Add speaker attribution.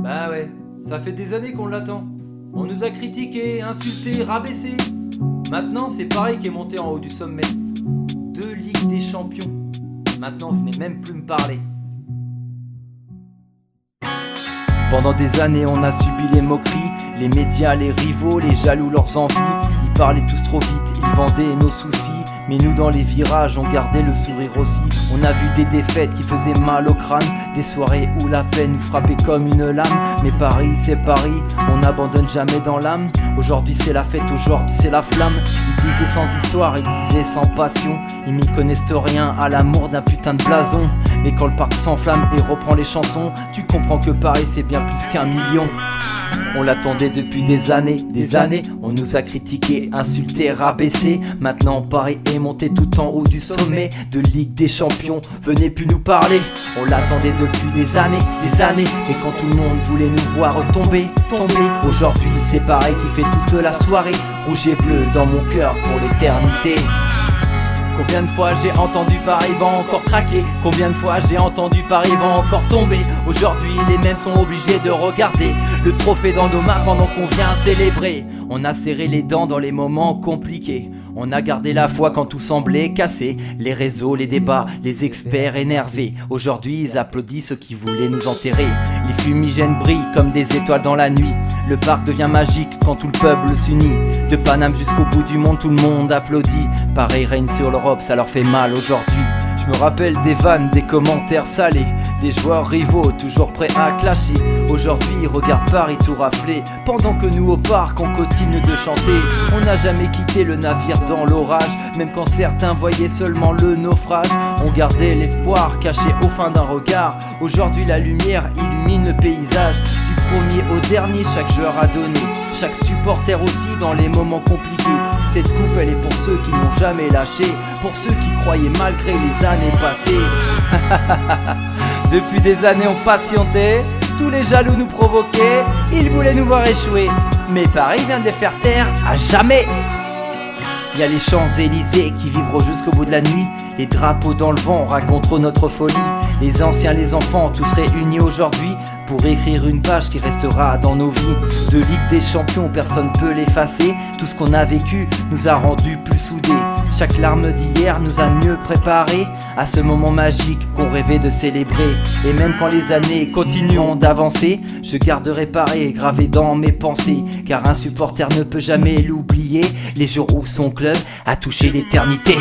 Speaker 1: Bah ouais, ça fait des années qu'on l'attend. On nous a critiqué, insulté, rabaissé. Maintenant, c'est pareil qui est monté en haut du sommet. 2 Ligues des Champions. Maintenant, venez même plus me parler. Pendant des années, on a subi les moqueries, les médias, les rivaux, les jaloux, leurs envies. Ils parlaient tous trop vite, ils vendaient nos soucis. Mais nous dans les virages, on gardait le sourire aussi. On a vu des défaites qui faisaient mal au crâne, des soirées où la peine nous frappait comme une lame. Mais Paris c'est Paris, on n'abandonne jamais dans l'âme. Aujourd'hui c'est la fête, aujourd'hui c'est la flamme. Ils disaient sans histoire, ils disaient sans passion. Ils n'y connaissent rien à l'amour d'un putain de blason. Mais quand le parc s'enflamme et reprend les chansons, tu comprends que Paris c'est bien plus qu'1 million. On l'attendait depuis des années, on nous a critiqué, insulté, rabaissé. Maintenant Paris est monté tout en haut du sommet de Ligue des Champions, venez plus nous parler. On l'attendait depuis des années, mais quand tout le monde voulait nous voir tomber. Aujourd'hui c'est pareil qui fait toute la soirée, rouge et bleu dans mon cœur pour l'éternité. Combien de fois j'ai entendu Paris va encore craquer, combien de fois j'ai entendu Paris va encore tomber. Aujourd'hui les mêmes sont obligés de regarder le trophée dans nos mains pendant qu'on vient célébrer. On a serré les dents dans les moments compliqués, on a gardé la foi quand tout semblait cassé. Les réseaux, les débats, les experts énervés. Aujourd'hui ils applaudissent ceux qui voulaient nous enterrer. Les fumigènes brillent comme des étoiles dans la nuit. Le parc devient magique quand tout le peuple s'unit. De Paname jusqu'au bout du monde, tout le monde applaudit. Paris règne sur l'Europe, ça leur fait mal aujourd'hui. Je me rappelle des vannes, des commentaires salés, des joueurs rivaux toujours prêts à clasher. Aujourd'hui regarde Paris tout rafler, pendant que nous au parc on continue de chanter. On n'a jamais quitté le navire dans l'orage, même quand certains voyaient seulement le naufrage. On gardait l'espoir caché au fin d'un regard. Aujourd'hui la lumière illumine le paysage. Du premier au dernier chaque joueur a donné, chaque supporter aussi dans les moments compliqués. Cette coupe elle est pour ceux qui n'ont jamais lâché, pour ceux qui croyaient malgré les années passées. Depuis des années on patientait, tous les jaloux nous provoquaient, ils voulaient nous voir échouer. Mais Paris vient de les faire taire à jamais. Y'a les Champs-Élysées qui vibrent jusqu'au bout de la nuit. Les drapeaux dans le vent racontent notre folie. Les anciens, les enfants, tous réunis aujourd'hui pour écrire une page qui restera dans nos vies. De Ligue des Champions, personne peut l'effacer. Tout ce qu'on a vécu nous a rendus plus soudés. Chaque larme d'hier nous a mieux préparés à ce moment magique qu'on rêvait de célébrer. Et même quand les années continueront d'avancer, je garderai Paris gravé dans mes pensées. Car un supporter ne peut jamais l'oublier, les jours où son club a touché l'éternité.